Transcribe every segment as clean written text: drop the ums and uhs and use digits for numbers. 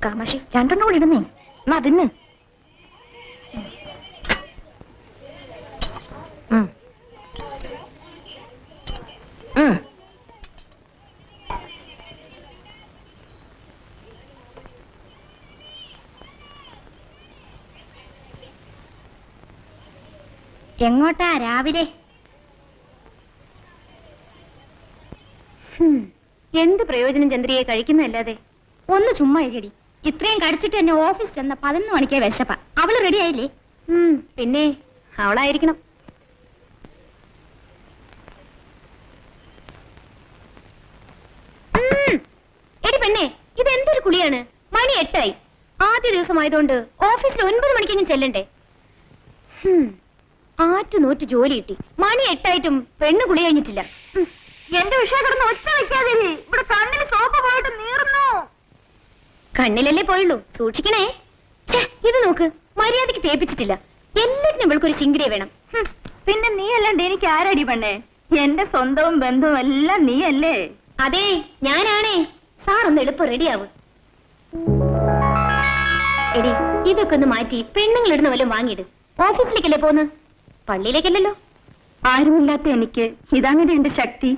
കാമാക്ഷി രണ്ടെണ്ണം കൂടി ഇടുന്നേ എന്നാ അതിന് എങ്ങോട്ടാ രാവിലെ? എന്ത് പ്രയോജനം ചന്ദ്രിയെ കഴിക്കുന്നതല്ലാതെ? ഒന്ന് ചുമ്മാ ഇരിക്കടി. ഇത്രയും കടിച്ചിട്ട് എന്നെ ഓഫീസ് ചെന്ന 11 മണിക്കേ വിശപ്പ. അവള് റെഡി ആയില്ലേ? പിന്നെ അവളായിരിക്കണം. എടി പെണ്ണേ, ഇതെന്തൊരു കുളിയാണ്? മണി 8 ആയി. ആദ്യ ദിവസമായതുകൊണ്ട് ഓഫീസിൽ 9 മണിക്കെങ്കിലും ചെല്ലണ്ടേ? ആറ്റുനൂറ്റ് ജോലി കിട്ടി. മണി 8 ആയിട്ടും പെണ്ണ് കുളി കഴിഞ്ഞിട്ടില്ല. എന്റെ വിഷയം കിടന്ന് ഒച്ച വെക്കാതെ. ഇവിടെ കണ്ണിൽ സോപ്പ് പോയിട്ട് നീറുന്നു. കണ്ണിലല്ലേ പോയുള്ളൂ, സൂക്ഷിക്കണേ. ഇത് നോക്ക്, മര്യാദക്ക് തേപ്പിച്ചിട്ടില്ല. എല്ലാത്തിനും ഇവൾക്കൊരു ശിങ്കിരിയെ വേണം. പിന്നെ നീ അല്ലാണ്ട് എനിക്ക് ആരടി പെണ്ണേ? എന്റെ സ്വന്തവും ബന്ധവും എല്ലാം നീയല്ലേ? അതെ, ഞാനാണേ. സാറൊന്ന് എളുപ്പം റെഡിയാവും. എടി, ഇതൊക്കെ ഒന്ന് മാറ്റി പെണ്ണുങ്ങളിടുന്ന വല്ലതും വാങ്ങിയിട്. ഓഫീസിലേക്കല്ലേ പോന്ന്, പള്ളിയിലേക്കല്ലല്ലോ. ആരുമില്ലാത്ത എനിക്ക് ഇതാണ് എന്റെ ശക്തി.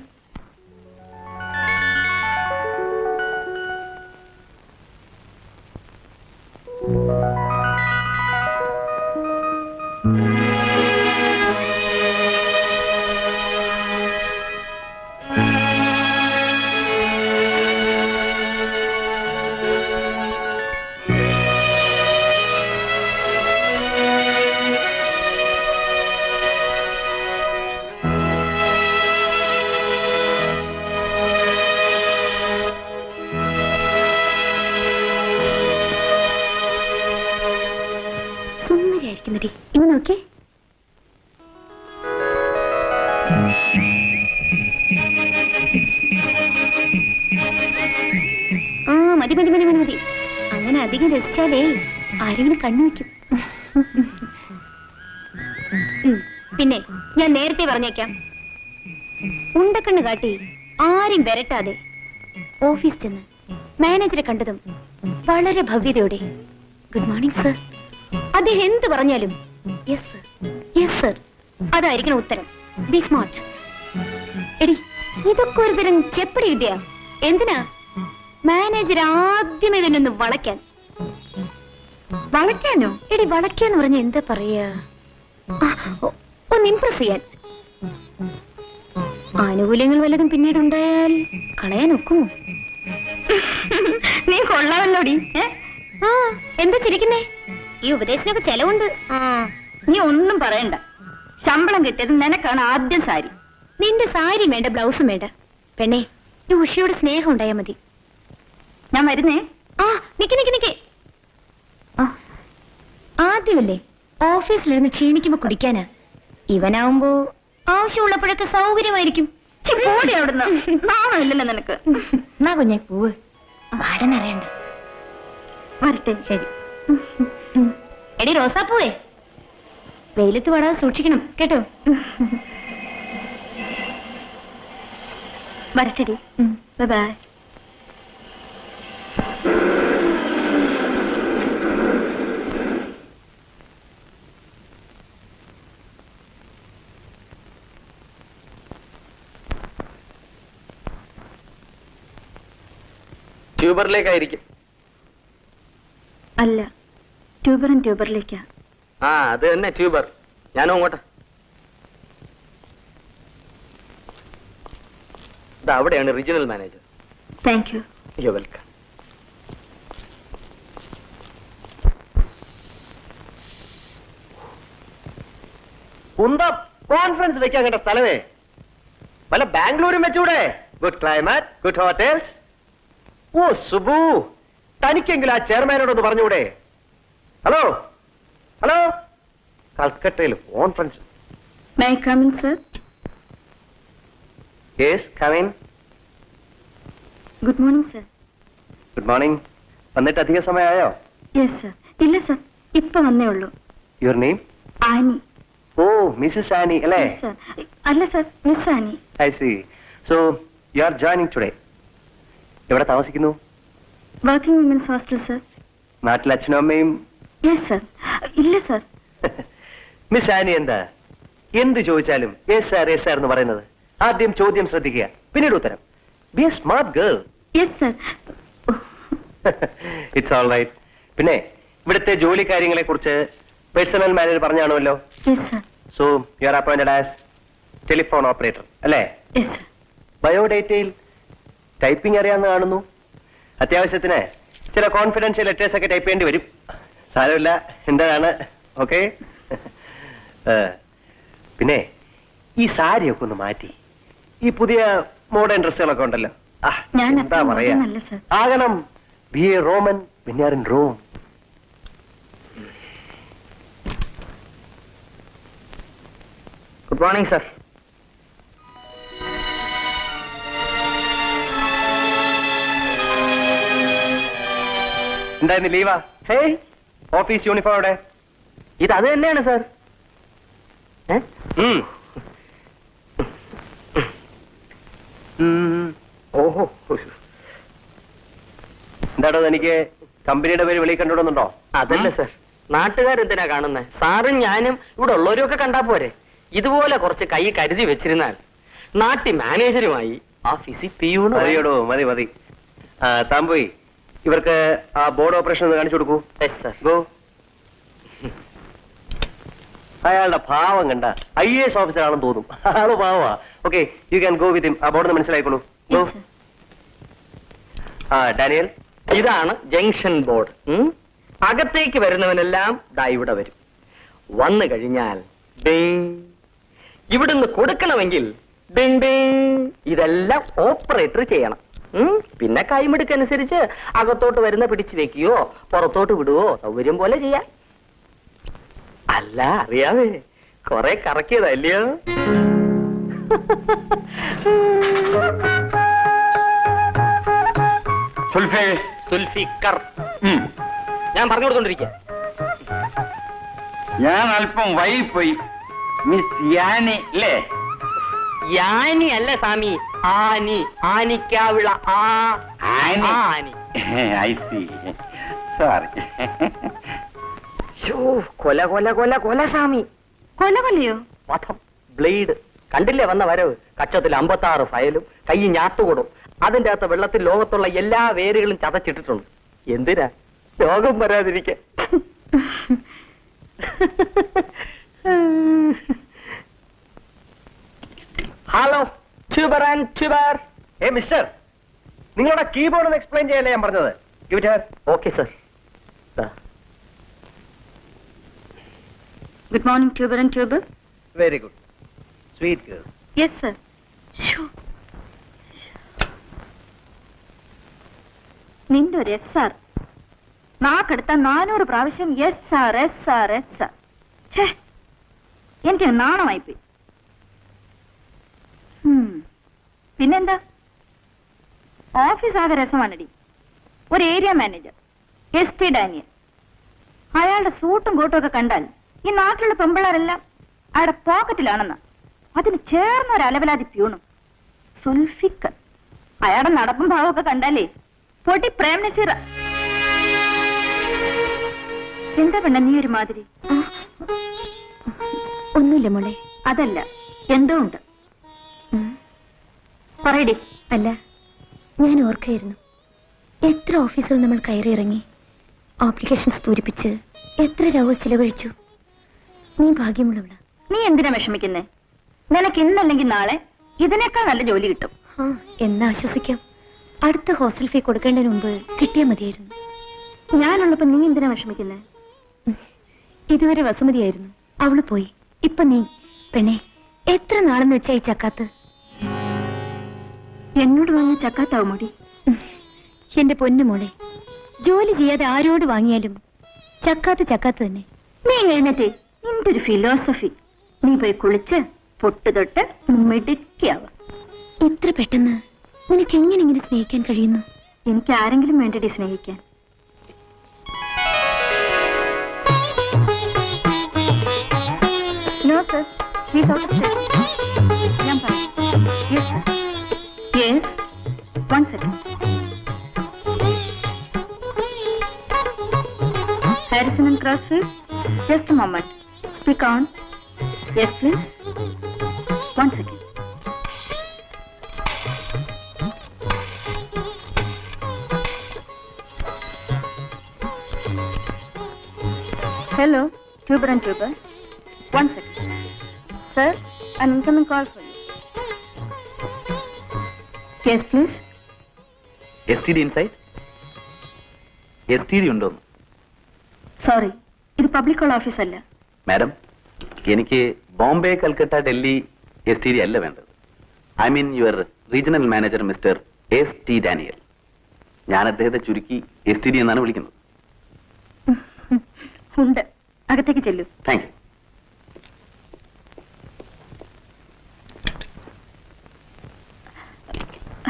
ഇനി നോക്കേ, മതി മതി മതി മതി മതി. അങ്ങനെ അധികം രസിച്ചാലേ ആരെങ്കിലും കണ്ണു വയ്ക്കും. പിന്നെ ഞാൻ നേരത്തെ പറഞ്ഞേക്കാം, ഉണ്ടക്കണ്ണ് കാട്ടി ആരും വരട്ടാതെ ഓഫീസ് ചെന്ന് മാനേജറെ കണ്ടതും വളരെ ഭവ്യതയോടെ ഗുഡ് മോർണിംഗ് സർ, അദ്ദേഹം എന്ത് പറഞ്ഞാലും യെസ് സർ, യെസ് സർ, അതായിരിക്കണം ഉത്തരം. B smart. എടി, ഇതൊക്കെ ഒരു തരം ചെപ്പടി വിദ്യ. എന്തിനാ? മാനേജർ ആദ്യമേ തന്നെ ഒന്ന് വളയ്ക്കാൻ. വളയ്ക്കാനോ? എടി, വളയ്ക്കാന്ന് പറഞ്ഞ എന്താ പറയാ, ഒന്ന് ഇംപ്രസ് ചെയ്യാൻ. ആനുകൂല്യങ്ങൾ വല്ലതും പിന്നീട് ഉണ്ടായാൽ കളയാൻ ഒക്കുമോ? നീ കൊള്ളാമല്ലോടി. എന്താ ചിരിക്കുന്നേ? ഈ ഉപദേശനൊക്കെ ചെലവുണ്ട്. നീ ഒന്നും പറയണ്ട. ശമ്പളം കിട്ടിയത് നിനക്കാണ് ആദ്യം സാരി. നിന്റെ സാരി വേണ്ട, ബ്ലൗസും വേണ്ട. പെണ്ണേ, ഈ ഉഷയോട് സ്നേഹം ഉണ്ടായാ മതി. ഞാൻ വരുന്നേ. നിക്ക് നിക്ക് നിക്ക്. ആദ്യമല്ലേ ഓഫീസിലിരുന്ന് ക്ഷീണിക്കുമ്പോ കുടിക്കാനാ. ഇവനാവുമ്പോ ആവശ്യമുള്ളപ്പോഴൊക്കെ സൗകര്യമായിരിക്കും. അവിടുന്ന് നാണമില്ലല്ലോ നിനക്ക്. എന്നാ കുഞ്ഞെ പൂവ് പാടനറിയണ്ട. വരട്ടെ. ശരി. എടി റോസാപ്പൂവേ, വെയിലത്ത് പാടാതെ സൂക്ഷിക്കണം കേട്ടോ. വരട്ടെടി. ബൈ. ട്യൂബറിലേക്കായിരിക്കും. അല്ല, ട്യൂബറിലേക്കാ. അത് തന്നെ ട്യൂബർ. ഞാനും അങ്ങോട്ടാ. അവിടെയാണ് regional manager. Thank you. You welcome. Conference വെക്കാൻ കേട്ട സ്ഥലമേ. വല്ല ബാംഗ്ലൂരും വെച്ചൂടെ? Good climate, good hotels. ഓ സുബു, തനിക്കെങ്കിലും ആ ചെയർമാനോടൊന്ന് പറഞ്ഞുകൂടെ? ഹലോ ഹലോ, കൽക്കട്ടയിൽ conference. May I come in sir? Yes, come in. Good morning sir. Good morning. വന്നിട്ട് അധിക സമയമായോ? Yes sir. ഇല്ല സർ, ഇപ്പൊ വന്നേ ഉള്ളൂ. Your name? ആനി. ഓ, മിസ്സസ് ആനി അല്ലേ? അല്ല sir, miss Annie. I C. So you R joining today. എവിടെ താമസിക്കുന്നു? Working women's hostel sir. നാട്ടിൽ അച്ഛനും അമ്മയും? Yes sir. ഇല്ല സർ. മിസ് ആനി എന്താ എന്ത് ചോദിച്ചാലും യെസ് സാർ യെസ് സാർ എന്ന് പറയുന്നത്? ആദ്യം ചോദ്യം ശ്രദ്ധിക്കുക, പിന്നീട് ഉത്തരം. Be a smart girl. Yes sir. It's all right. പിന്നെ ഇവിടുത്തെ ജോലി കാര്യങ്ങളെ കുറിച്ച് പേഴ്സണൽ മാനേജർ പറഞ്ഞാണല്ലോ. Yes sir. So you are appointed as telephone operator അല്ലേ? Yes sir. ബയോഡേറ്റയിൽ ടൈപ്പിംഗ് അറിയാമെന്ന് കാണുന്നു. അത്യാവശ്യത്തിന് ചില കോൺഫിഡൻഷ്യൽ ലെറ്റേഴ്സ് ഒക്കെ ടൈപ്പ് ചെയ്യേണ്ടി വരും. സാരമില്ല, എന്താണ്. ഓക്കെ. പിന്നെ ഈ സാരിയൊക്കെ ഒന്ന് മാറ്റി ഈ പുതിയ മോഡേൺ ഡ്രസ്സുകളൊക്കെ ഉണ്ടല്ലോ, ഞാൻ എന്താ അത്ര പറയാ, modern അല്ല, സർ. ആകണം. B A Roman when you are in Rome. Good morning sir. എന്തായിരുന്നു ലീവാ? ഹേയ്, ഓഫീസ് യൂണിഫോം അവിടെ? ഇത് അത് തന്നെയാണ് സർ. ഉം. ഓഹോ, എന്താടോ എനിക്ക് കമ്പനിയുടെ പേര് വെളിയിൽ കണ്ടുവിടുന്നുണ്ടോ? അതല്ല സർ, നാട്ടുകാരെന്തിനാ കാണുന്നത്? സാറും ഞാനും ഇവിടെ ഉള്ളവരും ഒക്കെ കണ്ടാ പോരെ. ഇതുപോലെ കുറച്ച് കൈ കരുതി വെച്ചിരുന്നാൽ നാട്ടി മാനേജരുമായി ഓഫീസിൽ പിയൂണ്. മതിയോടോ, മതി മതി. താൻ പോയി ഇവർക്ക് ആ ബോർഡ് ഓപ്പറേഷൻ ഒന്ന് കാണിച്ചു കൊടുക്കൂ. Yes sir. ഗോ. അയാളുടെ ഭാവം കണ്ട IAS ഓഫീസർ ആണെന്ന് തോന്നും. ആള് ഭാവാ. Okay, you can go with him. ആ ബോർഡ് മനസ്സിലായിക്കോളൂ. ഗോ. Yes sir. ഡാനിയൽ, ഇതാണ് ജംഗ്ഷൻ ബോർഡ്. അകത്തേക്ക് വരുന്നവനെല്ലാം ദാ ഇവിടെ വരും. വന്നു കഴിഞ്ഞാൽ ഡിങ്. ഇവിടുന്ന് കൊടുക്കണമെങ്കിൽ ഡിങ് ഡിങ്. ഇതെല്ലാം ഓപ്പറേറ്റർ ചെയ്യണം. പിന്നെ കൈമെടുക്കനുസരിച്ച് അകത്തോട്ട് വരുന്ന പിടിച്ചു വെക്കുകയോ പുറത്തോട്ട് വിടുവോ സൗകര്യം പോലെ ചെയ്യാം. അല്ല, അറിയാമേ, കൊറേ കറക്കിയതല്ലയോ. സുൽഫിക്കർ. ഞാൻ പറഞ്ഞു കൊടുത്തോണ്ടിരിക്കുക. ഞാൻ അല്പം വൈകിപ്പോയി. മിസ് യാനി അല്ലേ? യാനി അല്ല സ്വാമി, ആനി. ആനിക്കാവിള Annie. Annie. I see. Sorry. കൊല കൊല കൊല കൊല സ്വാമി. കൊല കൊല്ലയോ? വധം, ബ്ലേഡ്. കണ്ടില്ലേ വന്ന വരവ്? കക്ഷത്തിൽ 56 ഫയലും കൈ ഞാത്തുകൊടും. അതിന്റെ അകത്ത് വെള്ളത്തിൽ ലോകത്തുള്ള എല്ലാ വേരുകളും ചതച്ചിട്ടിട്ടുണ്ട്. എന്തിനാ? രോഗം വരാതിരിക്കാൻ. Hello, tuber and tuber. Mister, നിങ്ങളുടെ കീബോർഡ് ഒന്ന് എക്സ്പ്ലെയിൻ ചെയ്യല്ലേ ഞാൻ പറഞ്ഞത്. Give it here. Okay sir. Good morning ട്യൂബർ and tuber. Very good. Sweet girl. Yes sir. നിന്റെ ഒരു എസ് സാർ നാക്കെടുത്ത 400 പ്രാവശ്യം yes sir S sir S sir. എനിക്ക് നാണമായിപ്പോയി. പിന്നെന്താ, ഓഫീസ് ആകെ രസമാണടി. ഒരു ഏരിയ മാനേജർ ST ഡാനിയൽ, അയാളുടെ സൂട്ടും കോട്ടും ഒക്കെ കണ്ടാൽ ഈ നാട്ടിലുള്ള പെമ്പിള്ളാരെല്ലാം അയാളുടെ പോക്കറ്റിലാണെന്ന. അതിന് ചേർന്ന ഒരു അലവലാതി പ്യൂണും സുൽഫിക്കർ. അയാളുടെ നടപ്പും ഭാവമൊക്കെ കണ്ടാലേ പൊട്ടി പ്രേം നസീറ. എന്താ പെണ്ണ നീ ഒരു മാതിരി? ഒന്നുമില്ല മോളെ. അതല്ല, എന്തോ ഉണ്ട്. പറയടി. അല്ല, ഞാൻ ഓർക്കായിരുന്നു എത്ര ഓഫീസുകൾ നമ്മൾ കയറി ഇറങ്ങി, ആപ്ലിക്കേഷൻസ് പൂരിപ്പിച്ച് എത്ര രൂപ ചിലവഴിച്ചു. നീ ഭാഗ്യമുള്ളവളാ. നീ എന്തിനാ വിഷമിക്കുന്നേ? നിനക്ക് ഇന്നല്ലെങ്കിൽ നാളെ ഇതിനേക്കാൾ നല്ല ജോലി കിട്ടും. എന്നാ ആശ്വസിക്കാം. അടുത്ത ഹോസ്റ്റൽ ഫീ കൊടുക്കേണ്ടതിന് മുമ്പ് കിട്ടിയാൽ മതിയായിരുന്നു. ഞാനുള്ളപ്പോ നീ എന്തിനാ വിഷമിക്കുന്നേ? ഇതുവരെ വസുമതിയായിരുന്നു, അവള് പോയി. ഇപ്പൊ നീ. പെണ്ണെ, എത്ര നാളെന്ന് വെച്ചാ ഈ ചക്കാത്ത്? എന്നോട് വാങ്ങിയ ചക്കാത്താവും മുടി. എന്റെ പൊന്നു മോളെ, ജോലി ചെയ്യാതെ ആരോട് വാങ്ങിയാലും ചക്കാത്ത് ചക്കാത്ത് തന്നെ. നീ എഴുന്നേറ്റേ. നിന്റെ ഒരു ഫിലോസഫി. നീ പോയി കുളിച്ച് പൊട്ട് തൊട്ട് മിടുക്കിയാവാം. ഇത്ര പെട്ടെന്ന് നിനക്ക് എങ്ങനെ ഇങ്ങനെ സ്നേഹിക്കാൻ കഴിയുന്നു? എനിക്ക് ആരെങ്കിലും വേണ്ടടി സ്നേഹിക്കാൻ. No sir, please out of station. ഞാൻ പറയാം. Yes sir. Yes, 1 second. Process. Just a moment. Speak on. Yes, please. 1 second. Hello, tuber and tuber. 1 second. Sir, an incoming call for you. Yes, please. STD inside? STD ഉണ്ടോന്ന്? Sorry, ഇത് public call office അല്ല. Madam, എനിക്ക് Bombay, Calcutta, Delhi STD അല്ല വേണ്ടത്. I mean your regional manager mister ST Daniel. ഞാൻ അദ്ദേഹത്തെ ചുരുക്കി STD എന്നാണ് വിളിക്കുന്നത്. ഉണ്ട്. അകത്തേക്ക് ചെല്ലൂ. താങ്ക് യു.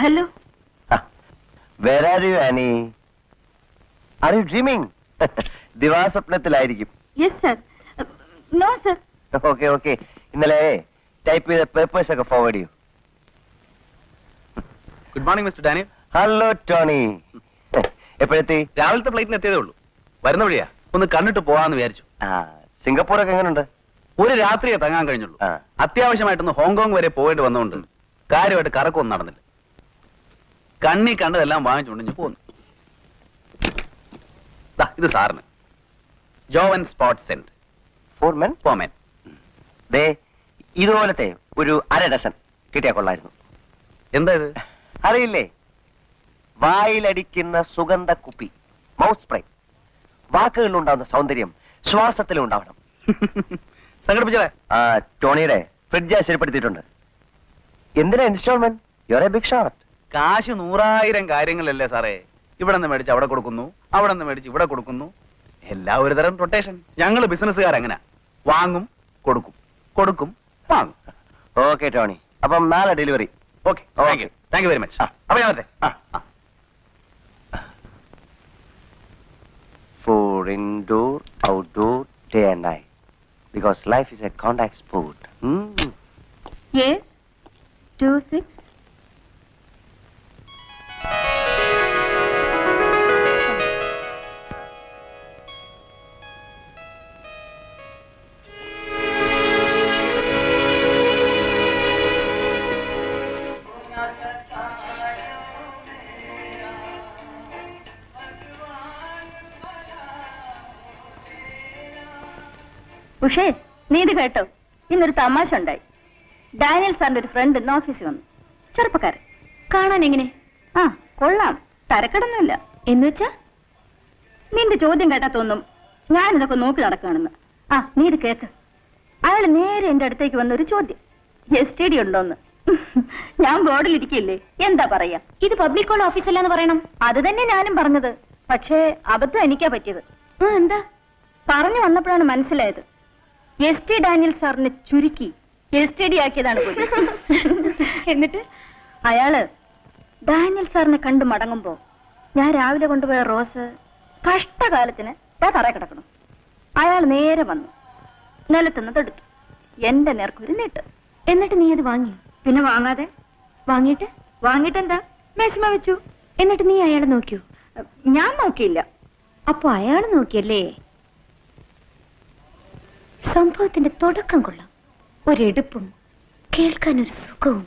Hello. Where are you, Annie? Are you dreaming? ദിവാസ്വപ്നത്തിലായിരിക്കും. Yes sir. No sir. Okay okay. ഇന്നലെ ടൈപ്പ് ചെയ്ത പേപ്പേഴ്സ് ഒക്കെ ഫോർവേഡ് ചെയ്യൂ. Good morning mister Daniel. Hello Tony. എപ്പോഴെത്തി? രാവിലത്തെ ഫ്ലൈറ്റിന് എത്തിയതേ ഉള്ളൂ. വരുന്ന വഴിയാ. ഒന്ന് കണ്ടിട്ട് പോവാന്ന് വിചാരിച്ചു. സിംഗപ്പൂരൊക്കെ എങ്ങനെയുണ്ട്? ഒരു രാത്രിയെ തങ്ങാൻ കഴിഞ്ഞുള്ളൂ. അത്യാവശ്യമായിട്ടൊന്ന് ഹോങ്കോങ് വരെ പോയിട്ട് വന്നുകൊണ്ട് കാര്യമായിട്ട് കറക്കൊന്നും നടന്നില്ല. കണ്ണി കണ്ടതെല്ലാം വാങ്ങിച്ചുകൊണ്ട് പോന്നു. ഇത് സാറിന് ജോവൻ സ്പോട്ട് സെന്റ് ഫോർമെൻ. ദേ ഇതുപോലത്തെ ഒരു 1/2 ഡസൻ കിട്ടിയാ കൊള്ളായിരുന്നു. എന്താ ഇത്? അറിയില്ലേ? വായിലടിക്കുന്ന സുഗന്ധ കുപ്പി, മൗത്ത് സ്പ്രേ. വാക്കുകളിലുണ്ടാവുന്ന സൗന്ദര്യം ശ്വാസത്തിലും ഉണ്ടാവണം. സംഘടിപ്പിച്ചേ. ടോണിയുടെ ഫ്രിഡ്ജ് ശരിപ്പെടുത്തിയിട്ടുണ്ട്. എന്തിനാ installment? Your a big shot. കാശ് 100,000 കാര്യങ്ങളല്ലേ സാറേ. ഇവിടെ നിന്ന് മേടിച്ച് അവിടെ കൊടുക്കുന്നു, അവിടെ നിന്ന് മേടിച്ച് ഇവിടെ കൊടുക്കുന്നു. എല്ലാം ഒരു തരം റൊട്ടേഷൻ. ഞങ്ങൾ ബിസിനസ്സുകാരങ്ങനെ വാങ്ങും, കൊടുക്കും, കൊടുക്കും, വാങ്ങും. ഓക്കെ ടോണി, അപ്പം നാളെ delivery. Okay, thank you very much. അപ്പൊ ഞാൻ വരട്ടെ. For indoor, outdoor, day and night. Because life is a contact sport. Yes. 26. ഉഷേ, നീ ഇത് കേട്ടോ? ഇന്നൊരു തമാശ ഉണ്ടായി. ഡാനിയൽ സാറിന്റെ ഒരു ഫ്രണ്ട് ഇന്ന് ഓഫീസിൽ വന്നു. ചെറുപ്പക്കാരൻ. കാണാൻ എങ്ങനെ? കൊള്ളാം. തരക്കെടൊന്നുമില്ല. എന്നുവെച്ചാ? നിന്റെ ചോദ്യം കേട്ടാ തോന്നും ഞാനിതൊക്കെ നോക്കി നടക്കുകയാണെന്ന്. നീ ഇത് കേക്ക്. അയാൾ നേരെ എന്റെ അടുത്തേക്ക് വന്ന ഒരു ചോദ്യം, STD ഉണ്ടോന്ന്. ഞാൻ ബോർഡിലിരിക്കില്ലേ, എന്താ പറയാ? ഇത് പബ്ലിക് കോൾ ഓഫീസ് അല്ലാന്ന് പറയണം. അത് തന്നെ ഞാനും പറഞ്ഞത്. പക്ഷേ അബദ്ധം എനിക്കാ പറ്റിയത്. എന്താ? പറഞ്ഞു വന്നപ്പോഴാണ് മനസ്സിലായത്. ST ഡാനിയൽ സാറിനെ ചുരുക്കി STD ആക്കിയതാണ് പോയി. എന്നിട്ട് അയാള് ഡാനിയൽ സാറിനെ കണ്ടു മടങ്ങുമ്പോ ഞാൻ രാവിലെ കൊണ്ടുപോയ റോസ് കഷ്ടകാലത്തിന് തറ കിടക്കണം. അയാൾ നേരെ വന്നു നിലത്തുനിന്ന് എടുത്തു എന്റെ നേർക്കൊരു നീട്ട്. എന്നിട്ട് നീ അത് വാങ്ങി? പിന്നെ വാങ്ങാതെ? വാങ്ങിട്ടെന്താ? മേശമ വെച്ചു. എന്നിട്ട് നീ അയാളെ നോക്കിയോ? ഞാൻ നോക്കിയില്ല. അപ്പൊ അയാൾ നോക്കിയല്ലേ? സംഭവത്തിന്റെ തുടക്കം കൊള്ളാം. ഒരെടുപ്പും കേൾക്കാൻ ഒരു സുഖവും.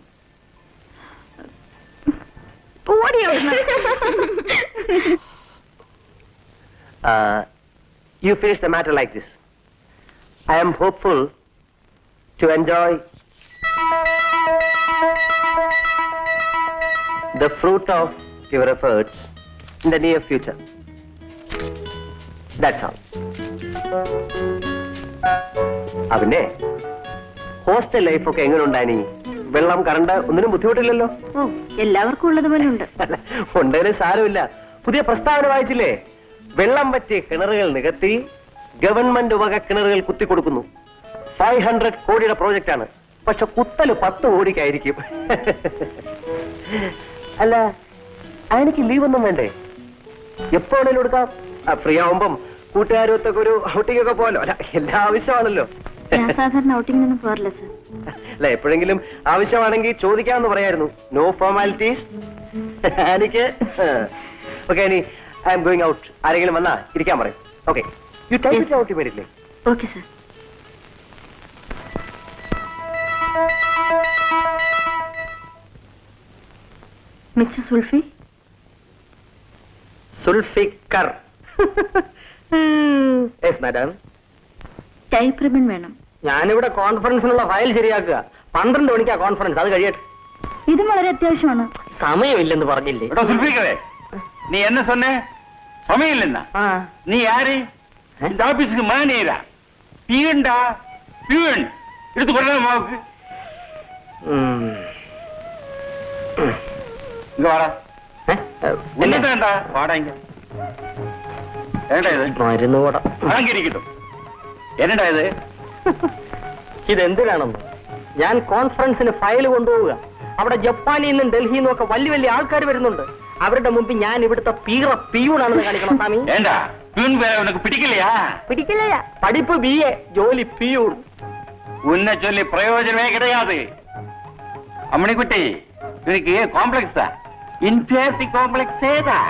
You finish the matter like this. I am hopeful to enjoy the fruit of your efforts in the near future. That's all. അവനെ ഹോസ്റ്റൽ ലൈഫൊക്കെ എങ്ങനെ ഉണ്ടായി? വെള്ളം, കറണ്ട് ഒന്നിനും ബുദ്ധിമുട്ടില്ലല്ലോ? എല്ലാവർക്കും ഉള്ളതുപോലെ ഉണ്ട്. ഉണ്ടേലും സാരമില്ല. പുതിയ പ്രസ്താവന വായിച്ചില്ലേ? വെള്ളം പറ്റിയ കിണറുകൾ നികത്തി ഗവൺമെന്റ് വക കിണറുകൾ കുത്തിക്കൊടുക്കുന്നു. 500 കോടിയുടെ പ്രോജക്റ്റ് ആണ്. പക്ഷെ കുത്തല് 10 കോടിക്കായിരിക്കും. അല്ല, എനിക്ക് ലീവ് ഒന്നും വേണ്ടേ? എപ്പോ വേണേലും എടുക്കാം. ഫ്രീ ആവുമ്പം കൂട്ടുകാരൊത്തൊക്കെ ഒരു ഔട്ടിംഗ് ഒക്കെ പോലോ. അല്ല, എല്ലാ ആവശ്യമാണല്ലോ. ഞാൻ സാധാരണ ഔട്ടിങ്ങിനൊന്നും പോറില്ല സർ. അല്ല, എപ്പോഴെങ്കിലും ആവശ്യമാണെങ്കിൽ ചോദിക്കാമെന്ന് പറയായിരുന്നു. No formalities. എനിക്ക് okay, I am going out. ആരെങ്കിലും വന്നാ ഇരിക്കാൻ പറയും. Okay. You type Yes. it out immediately. Okay sir. Mister Sulfi, Sulfikar. Yes madam. Type ribbon വേണം. ഞാനിവിടെ കോൺഫറൻസിനുള്ള ഫയൽ ശരിയാക്കുക. 12 മണിക്കാ കോൺഫറൻസ്, അത് കഴിയട്ടെ. ഇതും വളരെ അത്യാവശ്യമാണ്. സമയമില്ലെന്ന് പറഞ്ഞില്ലേ? சுல்பிக்கிறே நீ என்ன சொன்ன சமயம் இல்லைன்னா ആ. நீ யாரு இந்த ஆபீஸுக்கு மேனேஜரா பியூன்டா பியூன் எடுத்து கொடுறா மாவுக்கு ഉം. இங்க வாடா ഏ? என்ன என்ன? வேண்டா வாடா இங்க ஏண்டா இது മരുന്ന് കൂട. அலங்கரிக்கட்டும் என்னடா இது ഇതെന്തിനാണെന്ന്? ഞാൻ കോൺഫറൻസിന് ഫയൽ കൊണ്ടുപോവുക. അവിടെ ജപ്പാനിൽ നിന്നും ഡൽഹിയിൽ നിന്നും ഒക്കെ വലിയ വലിയ ആൾക്കാർ വരുന്നുണ്ട്. അവരുടെ മുമ്പിൽ ഞാൻ ഇവിടുത്തെ പിയൂണാണെന്ന് കാണിക്കണം സ്വാമി. ஏண்டா பியூன் வேலை உனக்கு பிடிக்கலையா പിടിക്കില്ല. പഠിപ്പ് BA, ജോലി പിയൂൺ. உன்னை சொல்லி பிரயோஜனமே கிடையாது அம்மணிக்குட்டி இவனுக்கு காம்ப்ளெக்ஸ் தான் இன்ஃபியாரிட்டி காம்ப்ளெக்ஸே தான்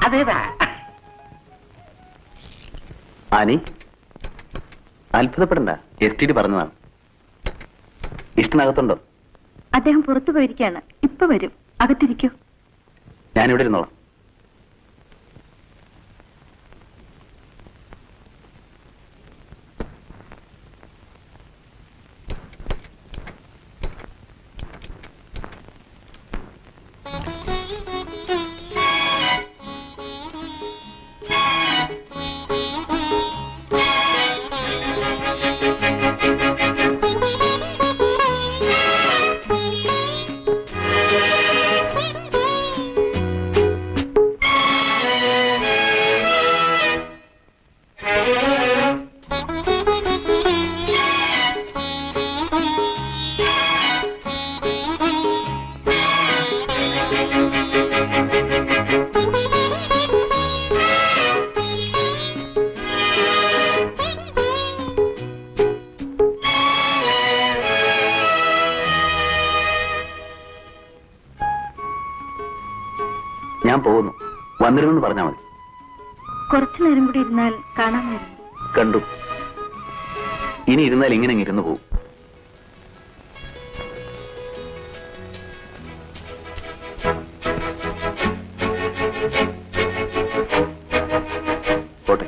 அதேதான் ആനി, അത്ഭുതപ്പെടണ്ട. STD പറഞ്ഞതാണ്. ഇഷ്ടനകത്തുണ്ടോ? അദ്ദേഹം പുറത്തു പോയിരിക്കുകയാണ്. ഇപ്പൊ വരും. അകത്തിരിക്കൂ. ഞാനിവിടെ ഇരുന്നോളാം. ഞാൻ പോകുന്നു. വന്നിരുന്നെന്ന് പറഞ്ഞാൽ മതി. കുറച്ചു നേരം കൂടി ഇരുന്നാൽ കാണാമായിരുന്നു. കണ്ടു. ഇനി ഇരുന്നാൽ ഇങ്ങനെ ഇരുന്ന് പോകും. പോട്ടെ.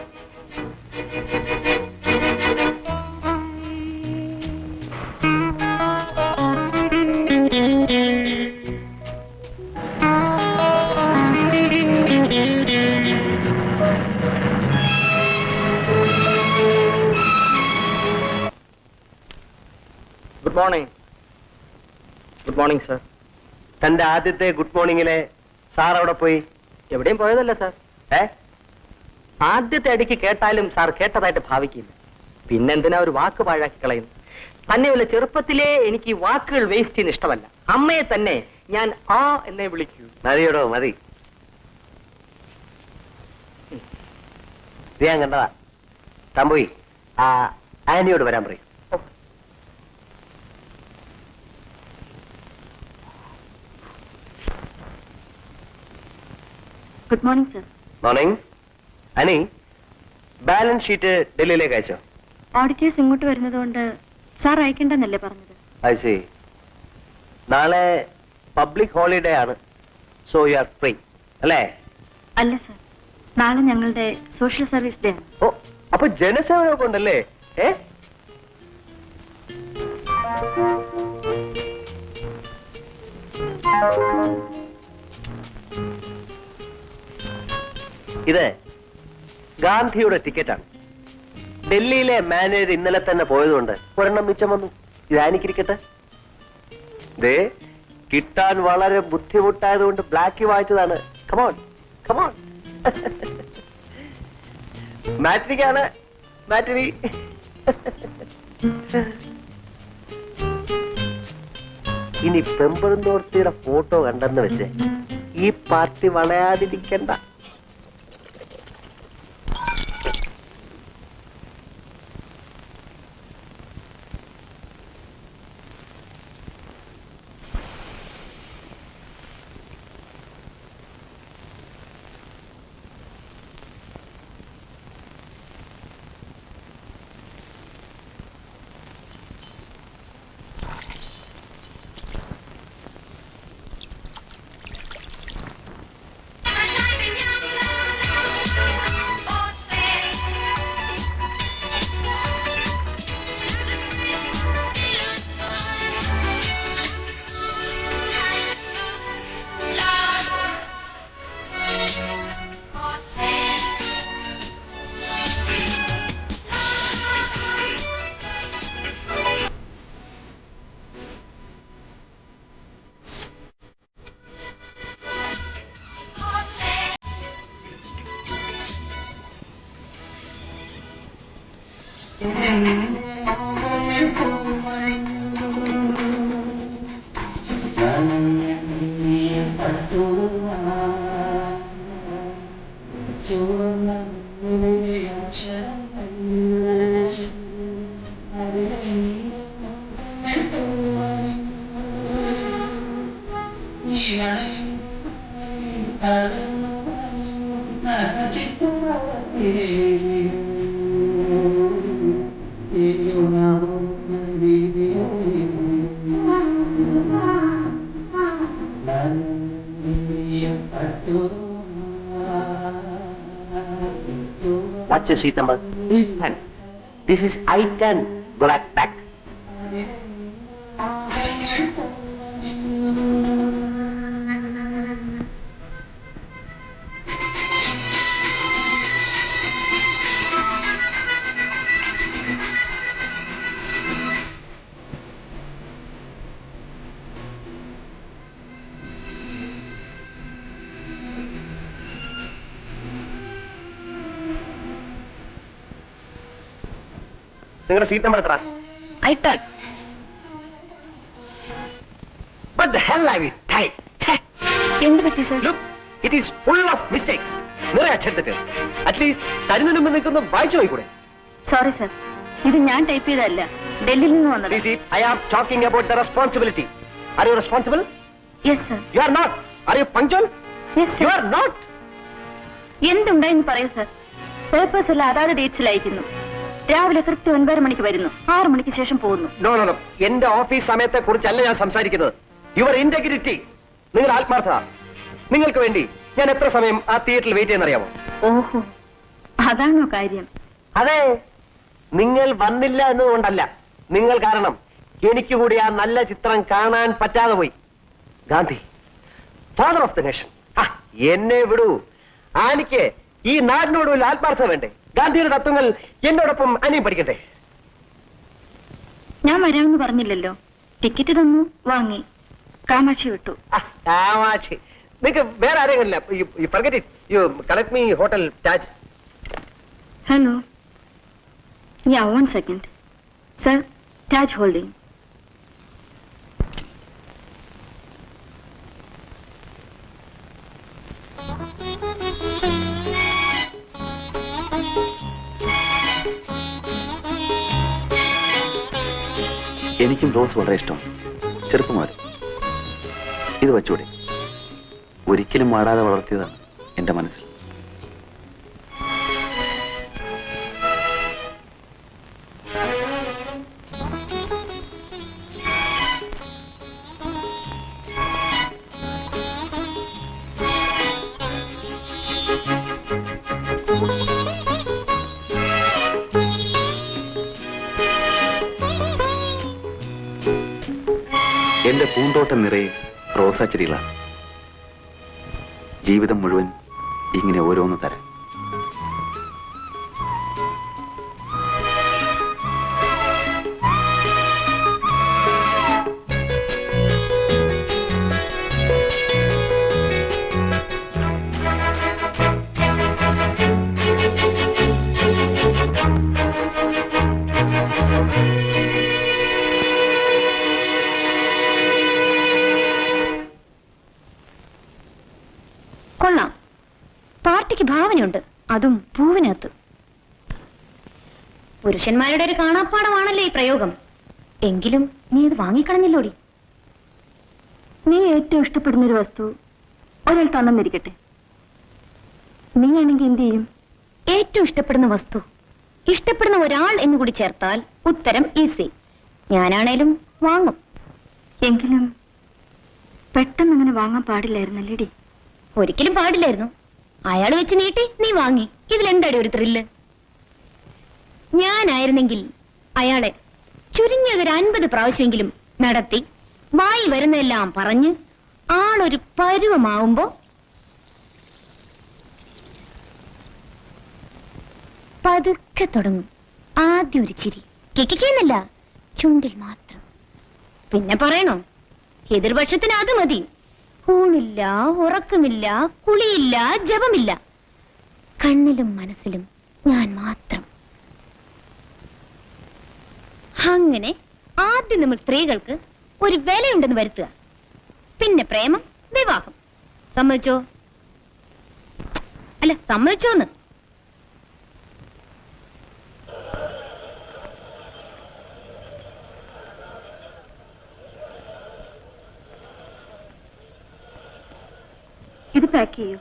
Good morning. Good morning sir. തന്റെ ആദ്യത്തെ ഗുഡ് മോർണിംഗിലെ സാർ അവിടെ പോയി? എവിടെയും പോയതല്ല സാർ. ഏ ആദ്യത്തെ അടിക്ക് കേട്ടാലും സാർ കേട്ടതായിട്ട് ഭാവിക്കില്ല. പിന്നെന്തിനാ ഒരു വാക്ക് പാഴാക്കി കളയുന്നു? തന്നെയല്ല, ചെറുപ്പത്തിലേ എനിക്ക് ഈ വാക്കുകൾ വേസ്റ്റ് ചെയ്യുന്ന ഇഷ്ടമല്ല. അമ്മയെ തന്നെ ഞാൻ ആ എന്നെ വിളിക്കൂ. മതിയോടോ, മതി. ഇത് ഞാൻ കണ്ടതാ. താൻ പോയി ആ ആന്റിയോട് വരാൻ പറയും. Good morning sir. മോർണിംഗ്. അനി, ബാലൻസ് ഷീറ്റ് ഡൽഹിയിലേക്ക് അയച്ചോ? ഓഡിറ്റേഴ്സ് ഇങ്ങോട്ട് വരുന്നതുകൊണ്ട് സാർ അയക്കേണ്ടെന്നല്ലേ പറഞ്ഞത്? അത് ശരി. നാളെ പബ്ലിക് ഹോളിഡേ ആണ്. സോ യു ആർ ഫ്രീ അല്ലേ? അല്ല സർ, നാളെ ഞങ്ങളുടെ സോഷ്യൽ സർവീസ് ഡേ ആണ്. ഓ, അപ്പൊ ജനസേവനമൊക്കെ ഉണ്ടല്ലേ? ഏ ഇത് ഗാന്ധിയുടെ ടിക്കറ്റാണ്. ഡൽഹിയിലെ മാനേജർ ഇന്നലെ തന്നെ പോയതുകൊണ്ട് ഒരെണ്ണം മിച്ചം വന്നു. ഇതാനിക്കിരിക്കട്ടെ. ദേ, കിട്ടാൻ വളരെ ബുദ്ധിമുട്ടായതുകൊണ്ട് ബ്ലാക്ക് വായിച്ചതാണ്. Come on come on. മാറ്റിനിക്കാണ്, മാറ്റിനി. ഇനി പെമ്പറുന്നോർത്തിയുടെ ഫോട്ടോ കണ്ടെന്ന് വെച്ച് ഈ പാർട്ടി വളയാതിരിക്കണ്ട. What's your seat number? 10. This is I-10, black back. നിങ്ങളുടെ സീറ്റ് നമ്പർ എത്ര? I-10. What the hell have you typed? എന്ത് പറ്റി sir? Look, it is full of mistakes. നിറയെ അക്ഷരത്തെറ്റ്. Atleast തരുന്നതിന് മുമ്പ് നിൽക്കുന്ന വായിച്ചു പോയിക്കൂടെ? സോറി സർ, ഇത് ഞാൻ ടൈപ്പ് ചെയ്തതല്ല, ഡൽഹിയിൽ നിന്ന് വന്നത്. See, I am talking about the responsibility. Are you responsible? Yes sir. You are not. Are you punctual? Yes You sir. are not. എന്തുണ്ടായെന്ന് പറയൂ സർ. പേപ്പേഴ്സ് എല്ലാം അതാത് ഡേറ്റ്സിൽ അയക്കുന്നു. രാവിലെ കൃത്യം 9 മണിക്ക് വരുന്നു, 6 മണിക്ക് ശേഷം പോകുന്നു. No, no, no. എന്റെ ഓഫീസ് സമയത്തെ കുറിച്ചല്ല ഞാൻ സംസാരിക്കുന്നത്. യുവർ ഇന്റഗ്രിറ്റി, നിങ്ങളുടെ ആത്മാർത്ഥത. നിങ്ങൾക്ക് വേണ്ടി ഞാൻ എത്ര സമയം ആ തിയേറ്ററിൽ വെയിറ്റ് ചെയ്യുന്നറിയാമോ? ഓഹോ, അതാണോ കാര്യം? അതെ, നിങ്ങൾ വന്നില്ല എന്നതുകൊണ്ടല്ല, നിങ്ങൾ കാരണം എനിക്ക് കൂടി ആ നല്ല ചിത്രം കാണാൻ പറ്റാതെ പോയി. Gandhi, father of the nation, എന്നെ വിടൂ. ആനിക്ക് ഈ നാടിനോട് വലിയ ആത്മാർത്ഥത വേണ്ടേ? ഗാന്ധിയുടെ തത്വങ്ങൾ എന്നോടൊപ്പം അനിയും പഠിക്കട്ടെ. ഞാൻ വരാമെന്ന് പറഞ്ഞില്ലല്ലോ. ടിക്കറ്റ് തന്നു, വാങ്ങി, കാമാക്ഷി വിട്ടു. കാമാക്ഷി, നിങ്ങൾക്ക് വേറെ ആരെങ്കിലും forget it. You collect me hotel charge. ഹലോ, yeah 1 second. Sir, Taj holding. എനിക്കും റോസ് വളരെ ഇഷ്ടമാണ്, ചെറുപ്പം മുതൽ. ഇത് വച്ചൂടെ? ഒരിക്കലും വാടാതെ വളർത്തിയതാണ് എന്റെ മനസ്സിൽ. എന്റെ പൂന്തോട്ടം നിറയെ റോസാച്ചെടികളാണ്. ജീവിതം മുഴുവൻ ഇങ്ങനെ ഓരോന്ന് തരാം. കൊള്ളാം, പാർട്ടിക്ക് ഭാവനയുണ്ട്, അതും പൂവിനകത്ത്. പുരുഷന്മാരുടെ ഒരു കാണാപ്പാടമാണല്ലേ ഈ പ്രയോഗം. എങ്കിലും നീ ഇത് വാങ്ങിക്കളഞ്ഞില്ലോടി. നീ ഏറ്റവും ഇഷ്ടപ്പെടുന്ന ഒരു വസ്തു ഒരാൾ തന്നിരിക്കട്ടെ, നീ ആണെങ്കിൽ എന്ത് ചെയ്യും? ഏറ്റവും ഇഷ്ടപ്പെടുന്ന വസ്തു, ഇഷ്ടപ്പെടുന്ന ഒരാൾ എന്നുകൂടി ചേർത്താൽ ഉത്തരം ഈസി. ഞാനാണേലും വാങ്ങും. എങ്കിലും പെട്ടെന്ന് അങ്ങനെ വാങ്ങാൻ പാടില്ലായിരുന്നല്ലേടി? ഒരിക്കലും പാടില്ലായിരുന്നു. അയാൾ വെച്ച് നീട്ടി, നീ വാങ്ങി. ഇതിലെന്താടി ഒരു ത്രില്ല്? ഞാനായിരുന്നെങ്കിൽ അയാളെ ചുരുങ്ങിയതൊരു 50 പ്രാവശ്യമെങ്കിലും നടത്തി വായി വരുന്നതെല്ലാം പറഞ്ഞ് ആളൊരു പരുവമാവുമ്പോ പതുക്കെ തുടങ്ങും. ആദ്യം ഒരു ചിരി, കിക്കിക്കെന്നല്ല, ചുണ്ടിൽ മാത്രം. പിന്നെ പറയണോ, എതിർപക്ഷത്തിന് അത് മതി. ഊണില്ല, ഉറക്കമില്ല, കുളിയില്ല, ജപമില്ല, കണ്ണിലും മനസ്സിലും ഞാൻ മാത്രം. അങ്ങനെ ആദ്യം നമ്മൾ സ്ത്രീകൾക്ക് ഒരു വിലയുണ്ടെന്ന് വരുത്തുക. പിന്നെ പ്രേമം, വിവാഹം. സമ്മതിച്ചോ? അല്ല, സമ്മതിച്ചോന്ന്? ഇത് പാക്ക് ചെയ്യൂ.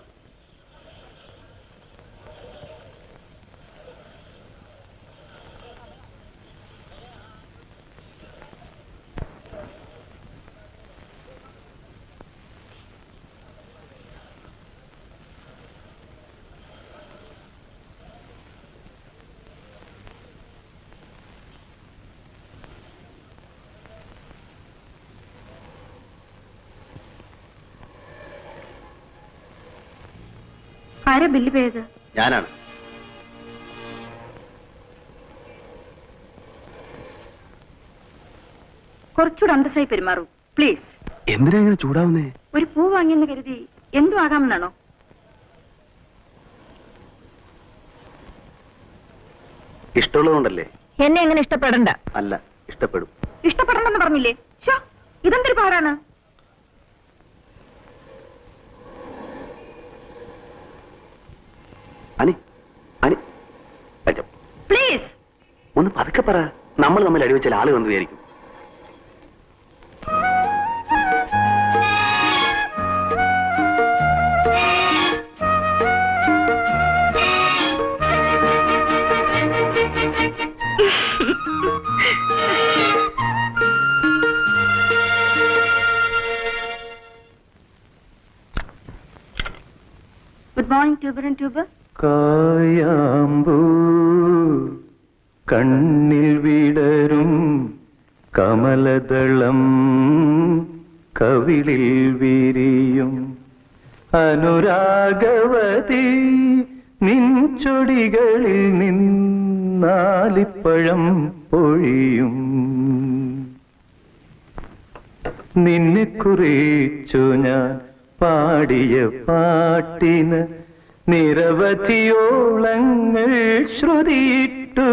ആരാ ബില്ല് പേയത്? ഞാനാണ്. കുറച്ചുകൂടെ അന്തസ്സായി പെരുമാറൂ പ്ലീസ്. എന്തിനാ ഇങ്ങനെ ചൂടാവുന്നേ? ഒരു പൂ വാങ്ങിയെന്ന് കരുതി എന്തു ആകാമെന്നാണോ? ഇഷ്ടമുള്ളതുകൊണ്ടല്ലേ? എന്നെ എങ്ങനെ ഇഷ്ടപ്പെടണ്ട? അല്ല, ഇഷ്ടപ്പെടും. ഇഷ്ടപ്പെടണ്ടെന്ന് പറഞ്ഞില്ലേ? ഇതെന്തൊരു പാടാണ്. അനി അനി പ്ലീസ് ഒന്ന് പതുക്കെ പറ. നമ്മൾ തമ്മിൽ അടിവെച്ചാൽ ആള് വന്ന് വിചാരിക്കും. ഗുഡ് മോർണിംഗ് ട്യൂബർ ആൻഡ് ട്യൂബർ. കായാമ്പൂ കണ്ണിൽ വിടരും കമലദളം കവിളിൽ വിരിയും അനുരാഗവതി നിൻചൊടികളിൽ നിന്നാലിപ്പഴം പൊഴിയും നിന്നെ കുറിച്ചു ഞാൻ പാടിയ പാട്ടിന് നിരവധിയോളങ്ങൾ ശ്രുതിയിട്ടു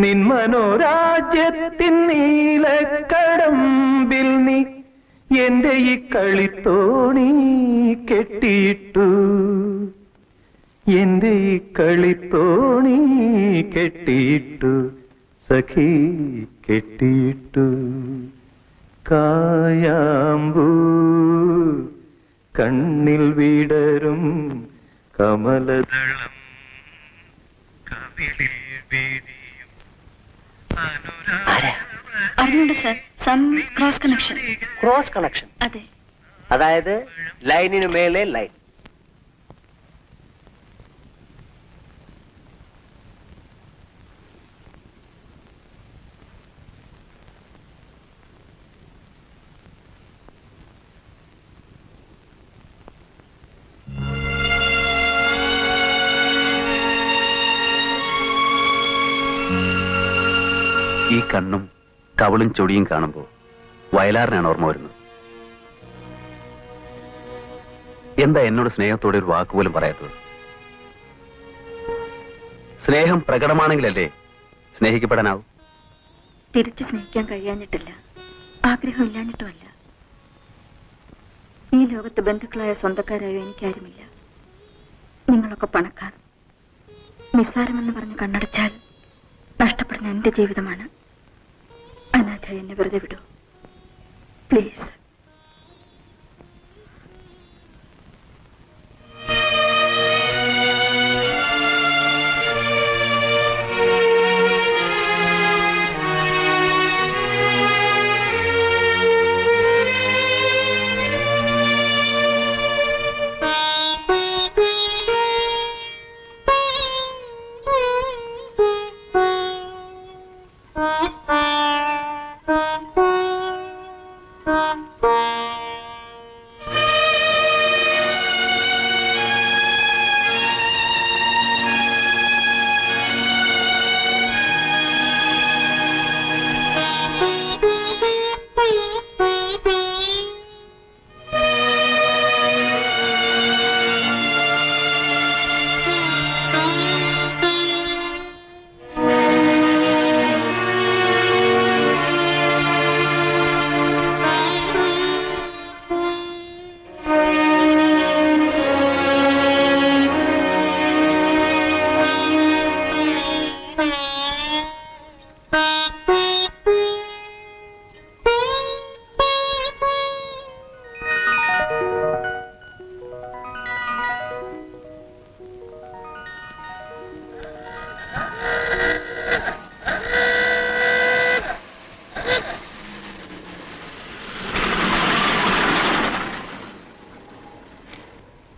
നിൻ മനോരാജ്യത്തിൻ നീലക്കടമ്പിൽ നീ എന്റെ ഈ കളിത്തോണി കെട്ടിയിട്ടു എന്റെ ഈ കളിത്തോണി കെട്ടിയിട്ടു സഖി കെട്ടിയിട്ടു കായാമ്പൂ കണ്ണിൽ വിടരും കമലദളം കവിളിൽ വിരിയും അറിഞ്ഞുണ്ട് sir, some cross connection. Cross connection, അതെ. അതായത് ലൈനിനു മേലെ ലൈൻ. ഈ കണ്ണും കവളും ചൊടിയും കാണുമ്പോ വയലാറിനാണ് ഓർമ്മ വരുന്നത്. എന്താ എന്നോട് സ്നേഹത്തോടെ ഒരു വാക്കുപോലും പറയാത്തത്? സ്നേഹം പ്രകടമാണെങ്കിലല്ലേ സ്നേഹിക്കപ്പെടാനാവും. തിരിച്ചു സ്നേഹിക്കാൻ കഴിയാഞ്ഞിട്ടില്ല, ആഗ്രഹമില്ലാഞ്ഞിട്ടുമല്ല. ഈ ലോകത്ത് ബന്ധുക്കളായ സ്വന്തക്കാരായോ എനിക്കാരുമില്ല. നിങ്ങളൊക്കെ പണക്കാർ. നിസ്സാരമെന്ന് പറഞ്ഞ് കണ്ണടച്ചാൽ നഷ്ടപ്പെടുന്ന എന്റെ ജീവിതമാണ്. അനാഥ എന്നെ വെറുതെ വിടൂ പ്ലീസ്.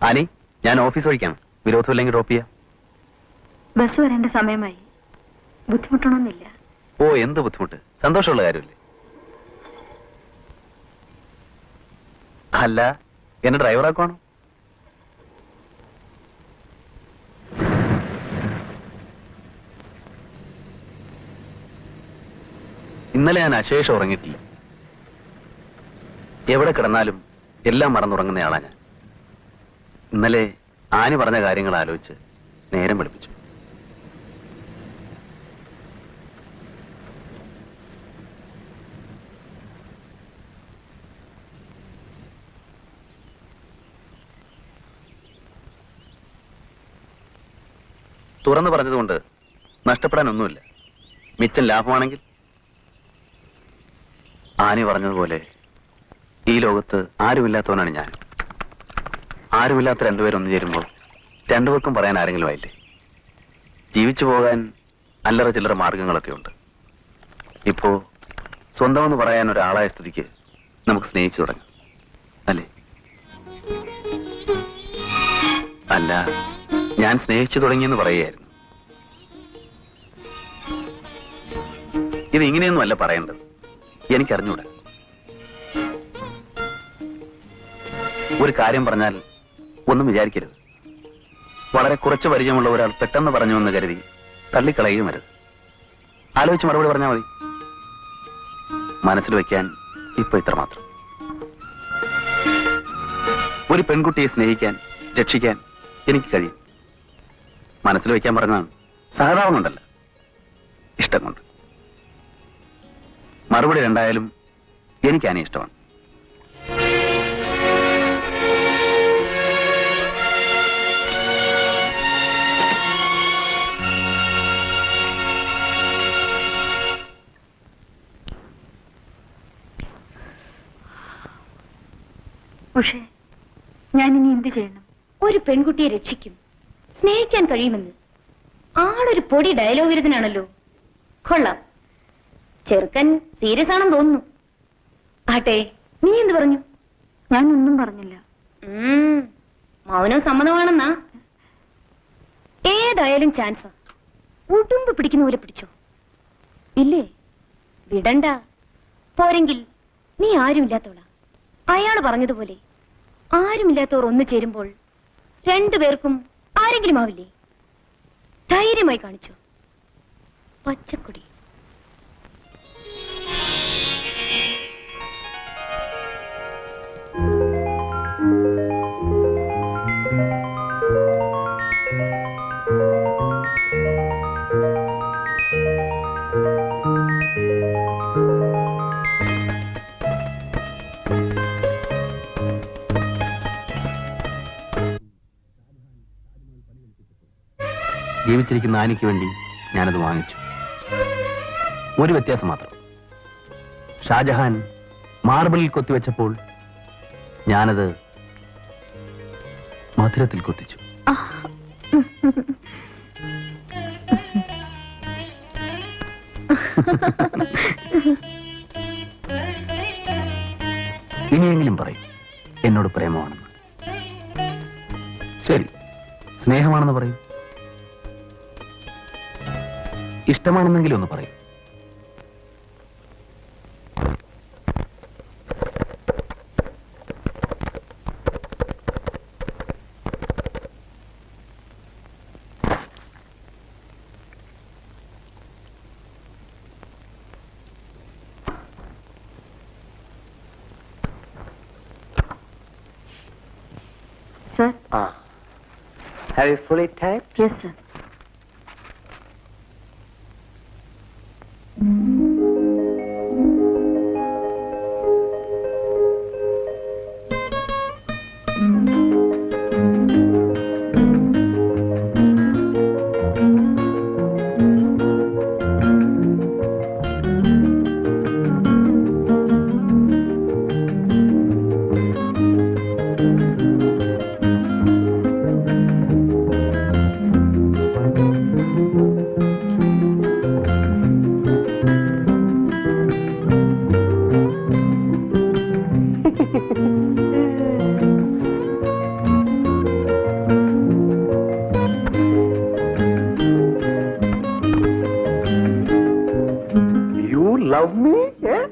ആനി, ഞാൻ ഓഫീസ് വഴിക്കാണ്. വിരോധമില്ലെങ്കിൽ ഡ്രോപ്പ് ചെയ്യാം. ബസ് വരേണ്ട സമയമായി. ബുദ്ധിമുട്ടണമെന്നില്ല. ഓ, എന്ത് ബുദ്ധിമുട്ട്? സന്തോഷമുള്ള കാര്യമല്ലേ? അല്ല, എന്നെ ഡ്രൈവറാക്കുവാണോ? ഇന്നലെ ഞാൻ അശേഷം ഉറങ്ങിയിട്ടില്ല. എവിടെ കിടന്നാലും എല്ലാം മറന്നുറങ്ങുന്നയാളാ ഞാൻ. ഇന്നലെ ആനി പറഞ്ഞ കാര്യങ്ങൾ ആലോചിച്ച് നേരം വെളുപ്പിച്ചു. തുറന്നു പറഞ്ഞതുകൊണ്ട് നഷ്ടപ്പെടാനൊന്നുമില്ല. മിച്ചം ലാഭമാണെങ്കിൽ. ആനി പറഞ്ഞതുപോലെ ഈ ലോകത്ത് ആരുമില്ലാത്തവനാണ് ഞാൻ. ആരുമില്ലാത്ത രണ്ടുപേരൊന്നു ചേരുമ്പോൾ രണ്ടുപേർക്കും പറയാൻ ആരെങ്കിലും ആയില്ലേ? ജീവിച്ചു പോകാൻ അല്ലറ ചില്ലറ മാർഗങ്ങളൊക്കെ ഉണ്ട്. ഇപ്പോ സ്വന്തമെന്ന് പറയാൻ ഒരാളായ സ്ഥിതിക്ക് നമുക്ക് സ്നേഹിച്ചു തുടങ്ങാം, അല്ലേ? അല്ല, ഞാൻ സ്നേഹിച്ചു തുടങ്ങിയെന്ന് പറയുകയായിരുന്നു. ഇത് ഇങ്ങനെയൊന്നും അല്ല പറയേണ്ടത്. എനിക്കറിഞ്ഞൂടാ. ഒരു കാര്യം പറഞ്ഞാൽ ഒന്നും വിചാരിക്കരുത്. വളരെ കുറച്ച് പരിചയമുള്ള ഒരാൾ പെട്ടെന്ന് പറഞ്ഞുവെന്ന് കരുതി തള്ളിക്കളയുകയും അരുത്. ആലോചിച്ച് മറുപടി പറഞ്ഞാൽ മതി. മനസ്സിൽ വയ്ക്കാൻ ഇപ്പൊ ഇത്രമാത്രം. ഒരു പെൺകുട്ടിയെ സ്നേഹിക്കാൻ, രക്ഷിക്കാൻ എനിക്ക് കഴിയും. മനസ്സിൽ വയ്ക്കാൻ പറഞ്ഞാണ്. സഹതാപം കൊണ്ടല്ല, ഇഷ്ടം കൊണ്ട്. മറുപടി രണ്ടായാലും എനിക്ക് ആനെ ഇഷ്ടമാണ്. പക്ഷേ ഞാൻ ഇനി എന്ത് ചെയ്യണം? ഒരു പെൺകുട്ടിയെ രക്ഷിക്കും, സ്നേഹിക്കാൻ കഴിയുമെന്ന് ആളൊരു പൊടി ഡയലോഗ് വിരുദ്ധനാണല്ലോ. കൊള്ളാം. ചെറുക്കൻ സീരിയസ് ആണെന്ന് തോന്നുന്നു. ആട്ടെ, നീ എന്ത് പറഞ്ഞു? ഞാൻ ഒന്നും പറഞ്ഞില്ല. മൗനം സമ്മതമാണെന്നാ? ഏതായാലും ചാൻസാ. ഉടുമ്പ് പിടിക്കുന്ന പോലെ പിടിച്ചോ. ഇല്ലേ? വിടണ്ട. പോരെങ്കിൽ നീ ആരുമില്ലാത്തവളാ. അയാള് പറഞ്ഞതുപോലെ ആരുമില്ലാത്തവർ ഒന്നു ചേരുമ്പോൾ രണ്ടുപേർക്കും ആരെങ്കിലും ആവില്ലേ? ധൈര്യമായി കാണിച്ചോ. പച്ചക്കൊടി. ജീവിച്ചിരിക്കുന്ന ആനിക്ക് വേണ്ടി ഞാനത് വാങ്ങിച്ചു. ഒരു വ്യത്യാസം മാത്രം. ഷാജഹാൻ മാർബിളിൽ കൊത്തിവെച്ചപ്പോൾ ഞാനത് മധുരത്തിൽ കൊത്തിച്ചു. ഇനിയെങ്കിലും പറയും എന്നോട് പ്രേമമാണെന്ന്. ശരി, സ്നേഹമാണെന്ന് പറയും. ഇഷ്ടമാണെന്നെങ്കിലും ഒന്ന് പറയും. Sir? Have you fully typed? Yes, sir. Love me? Yeah?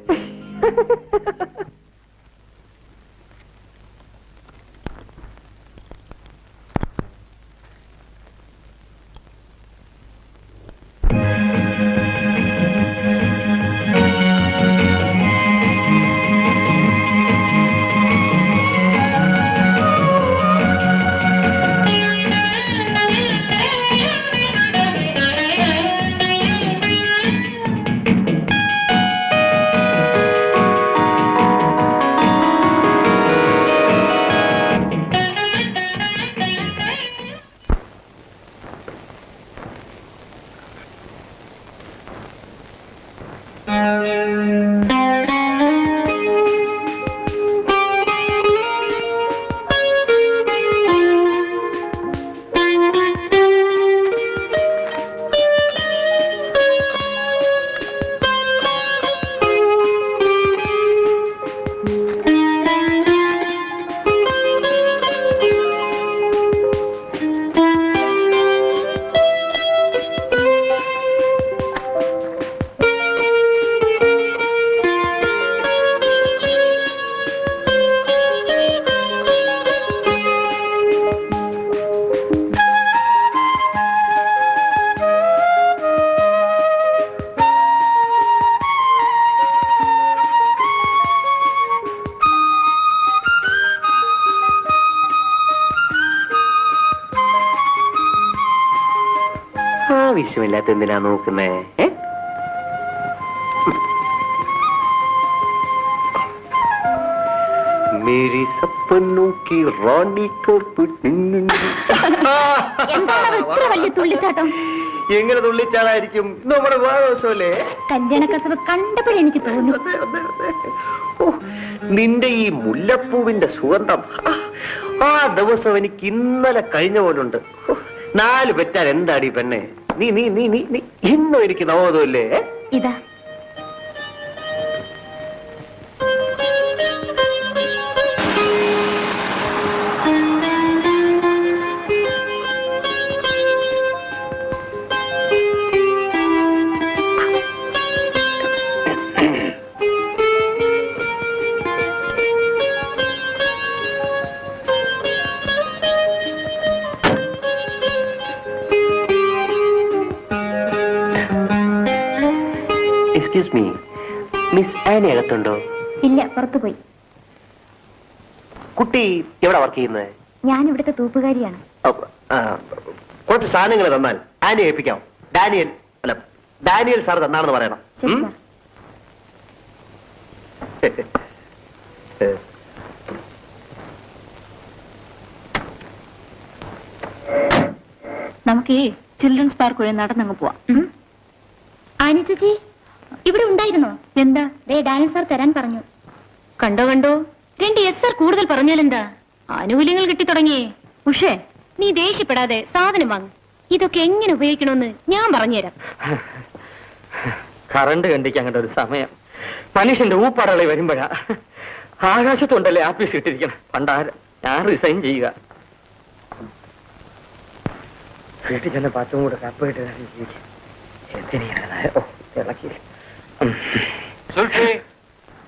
ആവശ്യമില്ലാത്ത എന്തിനാ നോക്കുന്നേ? മേരി സപ്പനോं की റാണി കപ്പ്. എന്താണ് ഇത്ര വലിയ തുള്ളിച്ചാട്ടം? എങ്ങനെ തുള്ളിച്ചാടായിരിക്കും? നമ്മുടെ വാദോസമല്ലേ? കല്യാണ കസവ് കണ്ടപ്പോഴേ എനിക്ക് തോന്നി. നിന്റെ ഈ മുല്ലപ്പൂവിന്റെ സുഗന്ധം ആ ദിവസം എനിക്ക് ഇന്നലെ കഴിഞ്ഞ പോലുണ്ട്. 4 പെറ്റാൽ എന്താടി പെണ്ണെ? നീ നീ നീ നീ നീ ഇന്നും എനിക്ക് നവോദയല്ലേ? ഇതാ എക്സ്ക്യൂസ് മീ, മിസ് ആനി അകത്തുണ്ടോ? ഇല്ല, പുറത്തു പോയി. കുട്ടി എവിടെ വർക്ക് ചെയ്യുന്നത്? ഞാൻ ഇവിടുത്തെ തൂപ്പുകാരിയാണ്. കുറച്ച് സാധനങ്ങൾ തന്നാൽ ആനി ഏൽപ്പിക്കാം. ഡാനിയൽ സാർ തന്നാണെന്ന് പറയണം. ശരി സാർ. നമുക്ക് ഈ ചിൽഡ്രൻസ് പാർക്ക് വഴി നടന്നങ്ങ് പോവാം. ആനി ചേച്ചി ഇവിടെ ഉണ്ടായിരുന്നോ? എന്താ? ഡാനിയൽ സാർ തരാൻ പറഞ്ഞു. കണ്ടോ 2 SR കൂടുതൽ പറഞ്ഞാലെന്താ? ആനുകൂല്യങ്ങൾ കിട്ടി തുടങ്ങിയേ. ഉഷേ, നീ ദേഷ്യപ്പെടാതെ സാധനം വാങ്ങും. ഇതൊക്കെ എങ്ങനെ ഉപയോഗിക്കണമെന്ന് ഞാൻ പറഞ്ഞുതരാം. കറണ്ട് കണ്ടിക്ക് അങ്ങോട്ട് ഒരു സമയം. മനുഷ്യന്റെ ഊപ്പാടളി വരുമ്പോഴാ. ആകാശത്തുണ്ടല്ലേ ആപ്പീസ് ഇട്ടിരിക്കണം. പണ്ടാരം ഞാൻ റിസൈൻ ചെയ്യുക. വീട്ടിൽ ചെന്ന് 10 കൂടെ കപ്പ് കിട്ടി എന്തിനാ? ഓ ഇളക്കി. സുൽഫി,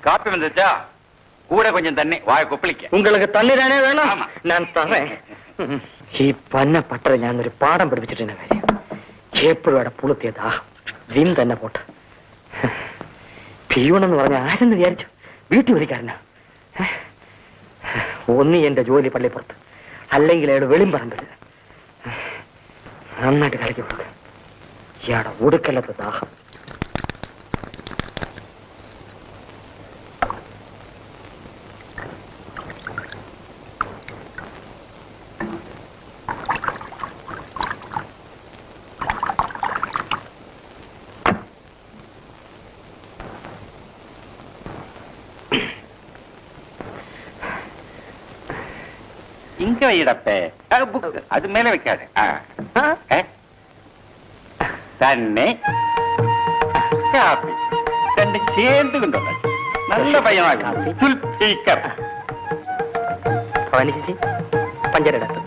കാപ്പി വന്നിച്ചാ കൂടെ കൊഞ്ചം തന്നെ വായ കൊപ്പിളിക്ക. உங்களுக்கு തന്നിരാനേ വേണം. ആമാ. ഞാൻ തറേ. ഈ പന്ന പട്ടറ ഞാൻ ഒരു പാഠം പഠിപ്പിച്ചിട്ടുണ്ട് കാര്യം. എപ്പോഴും അവിടെ പുളുത്തിയ ദാഹം വിൻ തന്നെ പോട്ടെ. പിയൂണെന്ന് പറഞ്ഞ ആരെന്ന് വിചാരിച്ചു? വീട്ടുജോലിക്കാരനാ. ഒന്നി എന്റെ ജോലി പള്ളിപ്പുറത്ത്, അല്ലെങ്കിൽ അയാൾ വെളിമ്പറമ്പിൽ. നന്നായിട്ട് കളിക്കി കൊടുക്ക. ഇയാടെ ഒടുക്കലത്തെ ദാഹം. இங்க வைடப்பே. புக்கு அது மேல வைக்காது. തന്നെ കാപ്പി 2 சேர்ந்து കൊണ്ടുവന്നു. നല്ല പയ്യനാണ് സുൽഫീക്കർ. ഭവാനി ചേച്ചി പഞ്ചര എടുത്തു.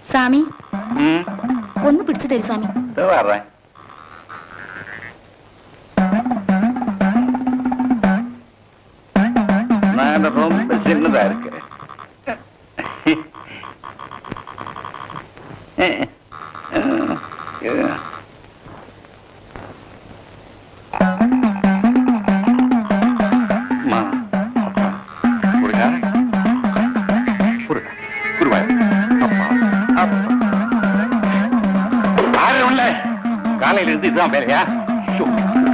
സ്വാമി ഒന്ന് പിടിച്ചു തരൂ സ്വാമി. വர்றேன். நான் ரொம்ப சின்னதா இருக்கு. யாரு உள்ள காலையில இருந்து இதுதான் வேலையா? ஷோ,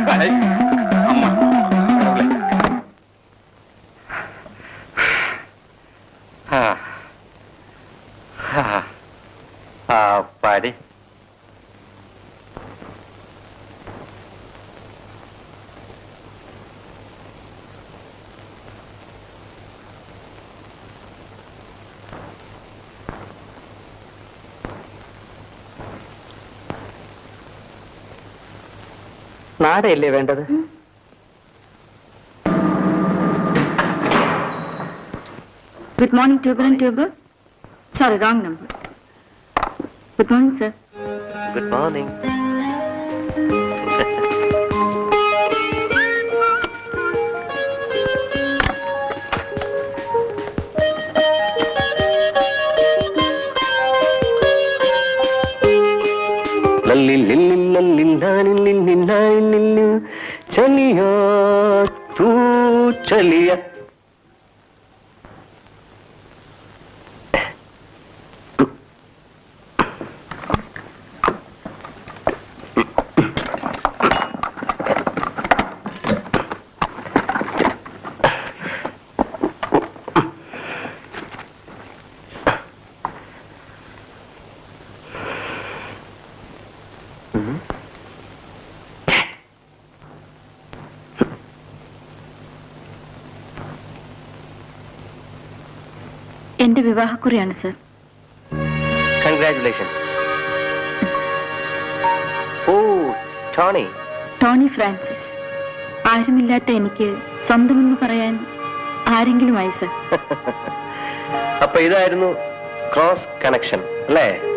காலை. அம்மா கடவுளே. அப்பாடி. നാടയല്ലേ വേണ്ടത്? ഗുഡ് മോർണിംഗ് ട്യൂബർ and tuber. Sorry, wrong number. Good morning sir. Good morning. चलिया तू चलिया. എന്റെ വിവാഹക്കുറിയാണ് സർ. Congratulations. ഓ, ടോണി. Tony Francis. ആരുമില്ലാത്ത എനിക്ക് സ്വന്തമെന്ന് പറയാൻ ആരെങ്കിലുമായി സർ. അപ്പൊ ഇതായിരുന്നു ക്രോസ് കണക്ഷൻ അല്ലേ?